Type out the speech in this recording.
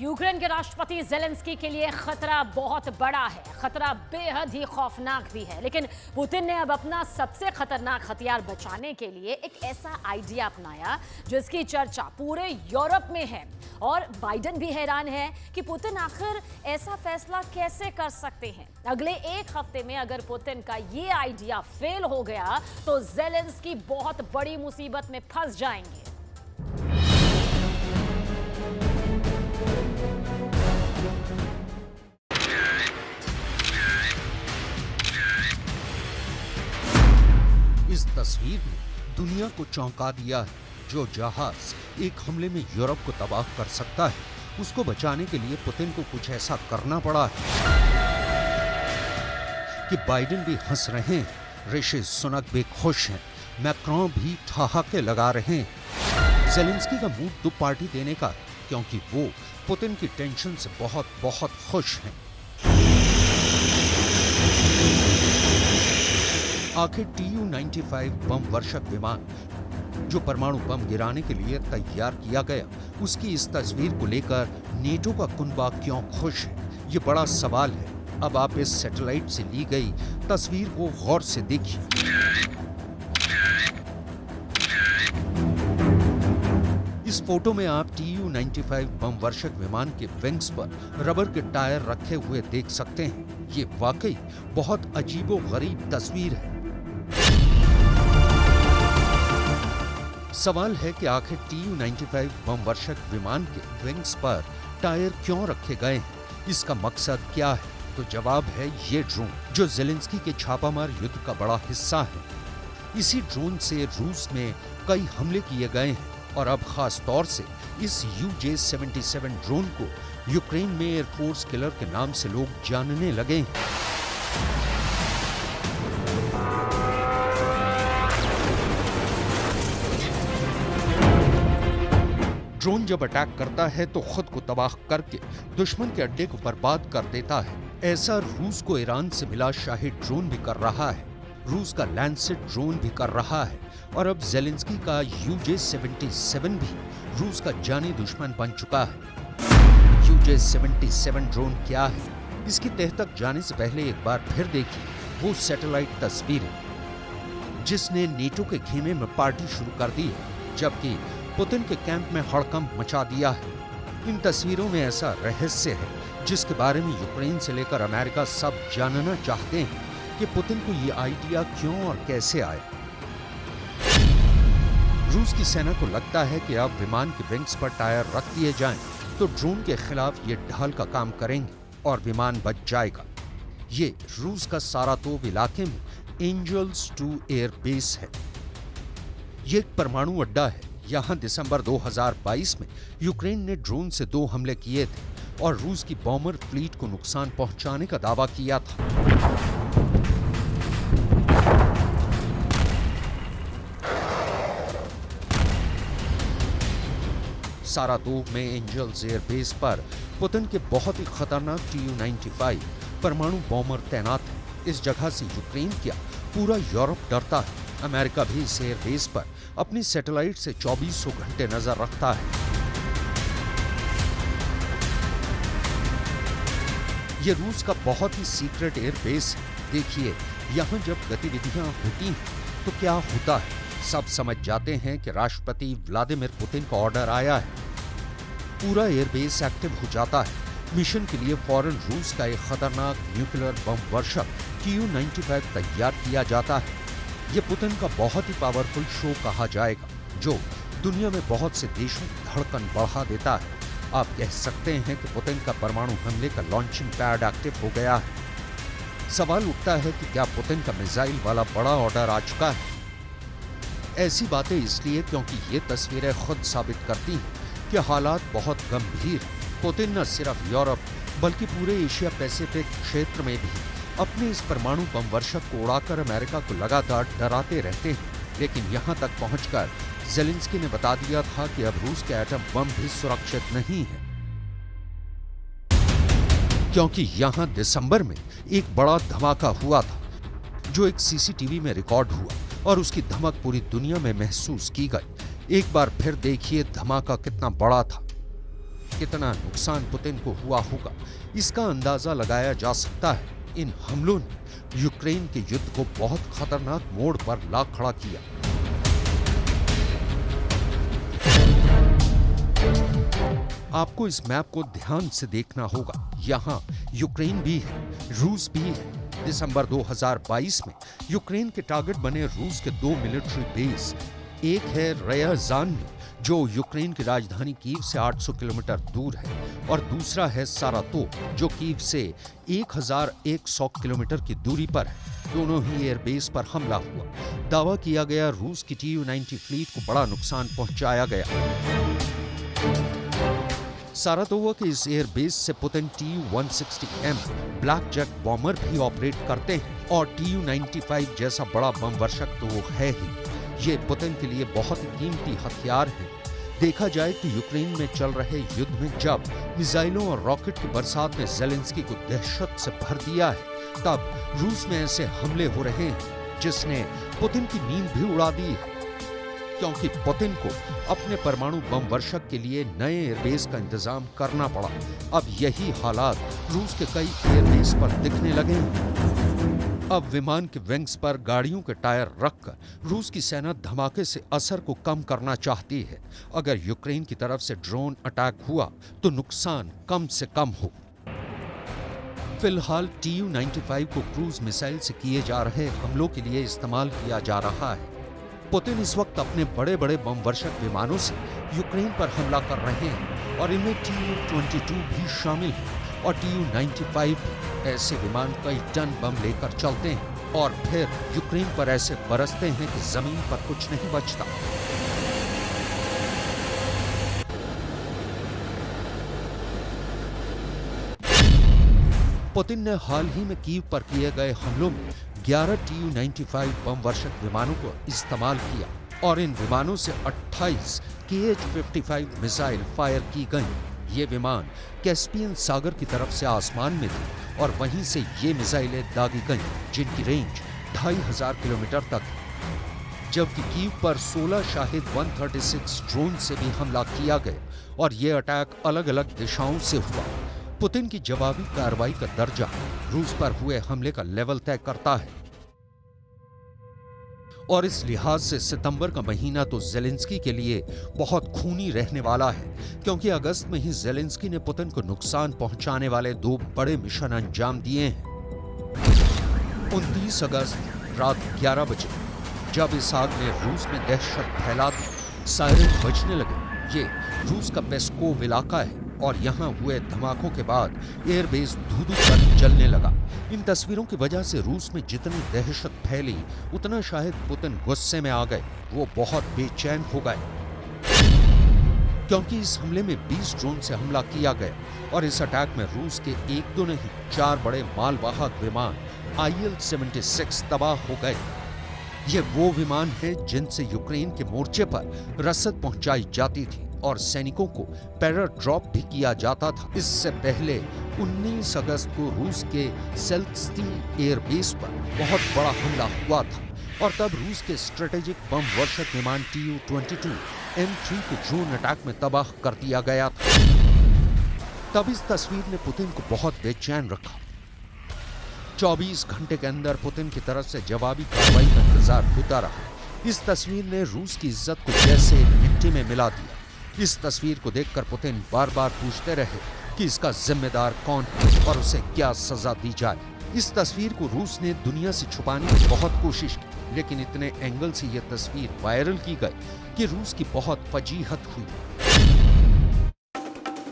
Ukraine के राष्ट्रपति Zelensky के लिए खतरा बहुत बड़ा है, खतरा बेहद ही खौफनाक भी है। लेकिन पुतिन ने अब अपना सबसे खतरनाक हथियार बचाने के लिए एक ऐसा आइडिया अपनाया जिसकी चर्चा पूरे यूरोप में है। और बाइडेन भी हैरान है कि पुतिन आखिर ऐसा फैसला कैसे कर सकते हैं। अगले एक हफ्ते में अगर पुतिन का ये आइडिया फेल हो गया तो ज़ेलेंस्की बहुत बड़ी मुसीबत में फंस जाएंगे। इस तस्वीर ने दुनिया को चौंका दिया है। जो जहाज एक हमले में यूरोप को तबाह कर सकता है, उसको बचाने के लिए पुतिन को कुछ ऐसा करना पड़ा है कि बाइडेन भी हंस रहे हैं, ऋषि सुनक भी खुश हैं, मैक्रों भी ठहाके लगा रहे हैं। ज़ेलेंस्की का मूड दो पार्टी देने का, क्योंकि वो पुतिन की टेंशन से बहुत बहुत खुश हैं। आखिर Tu-95 बम वर्षक विमान जो परमाणु बम गिराने के लिए तैयार किया गया, उसकी इस तस्वीर को लेकर नेटो का कुनबा क्यों खुश है, ये बड़ा सवाल है। अब आप इस सैटेलाइट से ली गई तस्वीर को गौर से देखिए। इस फोटो में आप Tu-95 बम वर्षक विमान के विंग्स पर रबर के टायर रखे हुए देख सकते हैं। ये वाकई बहुत अजीबोगरीब तस्वीर है। सवाल है कि आखिर Tu-95 बम वर्षक विमान के विंग्स पर टायर क्यों रखे गए हैं, इसका मकसद क्या है? तो जवाब है ये ड्रोन, जो ज़ेलेंस्की के छापामार युद्ध का बड़ा हिस्सा है। इसी ड्रोन से रूस में कई हमले किए गए हैं और अब खास तौर से इस UJ-77 ड्रोन को यूक्रेन में एयरफोर्स किलर के नाम से लोग जानने लगे हैं। ड्रोन जब अटैक करता है तो खुद को तबाह करके दुश्मन के अड्डे को बर्बाद कर देता है। ऐसा रूस को ईरान से मिला शाहिद ड्रोन भी कर रहा है, रूस का लैंसेट ड्रोन भी कर रहा है, और अब ज़ेलेंस्की का UJ-77 भी रूस का जानी दुश्मन बन चुका है। UJ-77 ड्रोन क्या है, इसकी तह तक जाने से पहले एक बार फिर देखिए वो सैटेलाइट तस्वीरें जिसने नेटो के खेमे में पार्टी शुरू कर दी है, जबकि पुतिन के कैंप में हड़कंप मचा दिया है। इन तस्वीरों में ऐसा रहस्य है जिसके बारे में यूक्रेन से लेकर अमेरिका सब जानना चाहते हैं कि पुतिन को ये आइडिया क्यों और कैसे आया। रूस की सेना को लगता है कि अब विमान के विंग्स पर टायर रख दिए जाएं तो ड्रोन के खिलाफ ये ढाल का काम करेंगे और विमान बच जाएगा। ये रूस का सारातोव इलाके में एंजल्स 2 एयर बेस है। ये एक परमाणु अड्डा है। यहाँ दिसंबर 2022 में यूक्रेन ने ड्रोन से 2 हमले किए थे और रूस की बॉम्बर फ्लीट को नुकसान पहुंचाने का दावा किया था। सारातोव में एंजल्स एयर बेस पर पुतिन के बहुत ही खतरनाक Tu-95 परमाणु बॉम्बर तैनात है। इस जगह से यूक्रेन क्या पूरा यूरोप डरता है। अमेरिका भी इस एयर बेस पर अपनी सैटेलाइट से 2400 घंटे नजर रखता है। यह रूस का बहुत ही सीक्रेट एयर बेस है। देखिए यहाँ जब गतिविधियां होती हैं तो क्या होता है। सब समझ जाते हैं कि राष्ट्रपति व्लादिमीर पुतिन का ऑर्डर आया है। पूरा एयरबेस एक्टिव हो जाता है। मिशन के लिए फौरन रूस का एक खतरनाक न्यूक्लियर बम वर्षक Tu-95 तैयार किया जाता है। ये पुतिन का बहुत ही पावरफुल शो कहा जाएगा, जो दुनिया में बहुत से देशों की धड़कन बढ़ा देता है। आप कह सकते हैं कि पुतिन का परमाणु हमले का लॉन्चिंग पैड एक्टिव हो गया है। सवाल उठता है कि क्या पुतिन का मिसाइल वाला बड़ा ऑर्डर आ चुका है। ऐसी बातें इसलिए क्योंकि ये तस्वीरें खुद साबित करती हैं कि हालात बहुत गंभीर हैं। पुतिन न सिर्फ यूरोप बल्कि पूरे एशिया पैसिफिक क्षेत्र में भी अपने इस परमाणु बम वर्षक को उड़ाकर अमेरिका को लगातार डराते रहते हैं। लेकिन यहाँ तक पहुंचकर ज़ेलेंस्की ने बता दिया था कि अब रूस के एटम बम भी सुरक्षित नहीं है, क्योंकि यहाँ दिसंबर में एक बड़ा धमाका हुआ था जो एक CCTV में रिकॉर्ड हुआ और उसकी धमक पूरी दुनिया में महसूस की गई। एक बार फिर देखिए धमाका कितना बड़ा था। कितना नुकसान पुतिन को हुआ होगा, इसका अंदाजा लगाया जा सकता है। इन हमलों ने यूक्रेन के युद्ध को बहुत खतरनाक मोड़ पर ला खड़ा किया। आपको इस मैप को ध्यान से देखना होगा। यहाँ यूक्रेन भी है, रूस भी है। दिसंबर 2022 में यूक्रेन के टारगेट बने रूस के 2 मिलिट्री बेस। एक है रयाजान में, जो यूक्रेन की राजधानी कीव से 800 किलोमीटर दूर है, और दूसरा है सारातोव, जो कीव से 1100 किलोमीटर की दूरी पर है। दोनों ही एयरबेस पर हमला हुआ। दावा किया गया रूस की Tu-90 फ्लीट को बड़ा नुकसान पहुंचाया गया। सारातोव के इस एयरबेस से Putin Tu-160M black jack bomber भी ऑपरेट करते हैं, और Tu-95 जैसा बड़ा बम वर्षक तो वो है ही। ये पुतिन के लिए बहुत ही कीमती हथियार है। देखा जाए तो यूक्रेन में चल रहे युद्ध में जब मिसाइलों और रॉकेट की बरसात ने ज़ेलेंस्की को दहशत से भर दिया है, तब रूस में ऐसे हमले हो रहे हैं जिसने पुतिन की नींद भी उड़ा दी है, क्योंकि पुतिन को अपने परमाणु बम वर्षक के लिए नए एयरबेस का इंतजाम करना पड़ा। अब यही हालात रूस के कई एयरबेस पर दिखने लगे हैं। अब विमान के विंग्स पर गाड़ियों के टायर रखकर रूस की सेना धमाके से असर को कम करना चाहती है। अगर यूक्रेन की तरफ से ड्रोन अटैक हुआ तो नुकसान कम से कम हो। फिलहाल Tu-95 को क्रूज मिसाइल से किए जा रहे हमलों के लिए इस्तेमाल किया जा रहा है। पुतिन इस वक्त अपने बड़े बड़े बम वर्षक विमानों से यूक्रेन पर हमला कर रहे हैं, और इनमें Tu-22 भी शामिल है, और Tu-95 ऐसे विमान कई टन बम लेकर चलते हैं और फिर यूक्रेन पर ऐसे बरसते हैं कि जमीन पर कुछ नहीं बचता। पुतिन ने हाल ही में कीव पर किए गए हमलों में 11 Tu-95 बम वर्षक विमानों को इस्तेमाल किया, और इन विमानों से 28 Kh-55 मिसाइल फायर की गई। ये विमान कैस्पियन सागर की तरफ से आसमान में थे, और वहीं से ये मिसाइलें दागी गईं, जिनकी रेंज 2500 किलोमीटर तक है। जबकि कीव पर 16 शाहिद 136 ड्रोन से भी हमला किया गया, और ये अटैक अलग अलग दिशाओं से हुआ। पुतिन की जवाबी कार्रवाई का दर्जा रूस पर हुए हमले का लेवल तय करता है, और इस लिहाज से सितंबर का महीना तो ज़ेलेंस्की के लिए बहुत खूनी रहने वाला है, क्योंकि अगस्त में ही ज़ेलेंस्की ने पुतिन को नुकसान पहुंचाने वाले 2 बड़े मिशन अंजाम दिए हैं। 29 अगस्त रात 11 बजे जब इस आग ने रूस में दहशत फैला दी, सायरन बजने लगे। ये रूस का पेस्कोव इलाका है, और यहाँ हुए धमाकों के बाद एयरबेस धू-धू कर जलने लगा। इन तस्वीरों की वजह से रूस में जितनी दहशत फैली, उतना शायद पुतिन गुस्से में आ गए। वो बहुत बेचैन हो गए, क्योंकि इस हमले में 20 ड्रोन से हमला किया गया, और इस अटैक में रूस के 1-2 नहीं 4 बड़े मालवाहक विमान Il-76 तबाह हो गए। ये वो विमान हैं जिनसे यूक्रेन के मोर्चे पर रसद पहुंचाई जाती थी, और सैनिकों को पैराड्रॉप भी किया जाता था। इससे पहले 19 अगस्त को रूस के सेल्स्की एयरबेस पर बहुत बड़ा हमला हुआ था, और तब रूस के स्ट्रेटेजिक बम वर्षक विमान Tu-22M3 को ड्रोन अटैक में तबाह कर दिया गया था। तब इस तस्वीर ने पुतिन को बहुत बेचैन रखा। 24 घंटे के अंदर पुतिन की तरफ से जवाबी कार्रवाई का इंतजार होता रहा। इस तस्वीर ने रूस की इज्जत को जैसे मिट्टी में मिला दिया। इस तस्वीर को देखकर पुतिन बार बार पूछते रहे कि इसका जिम्मेदार कौन है और उसे क्या सजा दी जाए। इस तस्वीर को रूस ने दुनिया से छुपाने की बहुत कोशिश की, लेकिन इतने एंगल से यह तस्वीर वायरल की गई कि रूस की बहुत फजीहत हुई।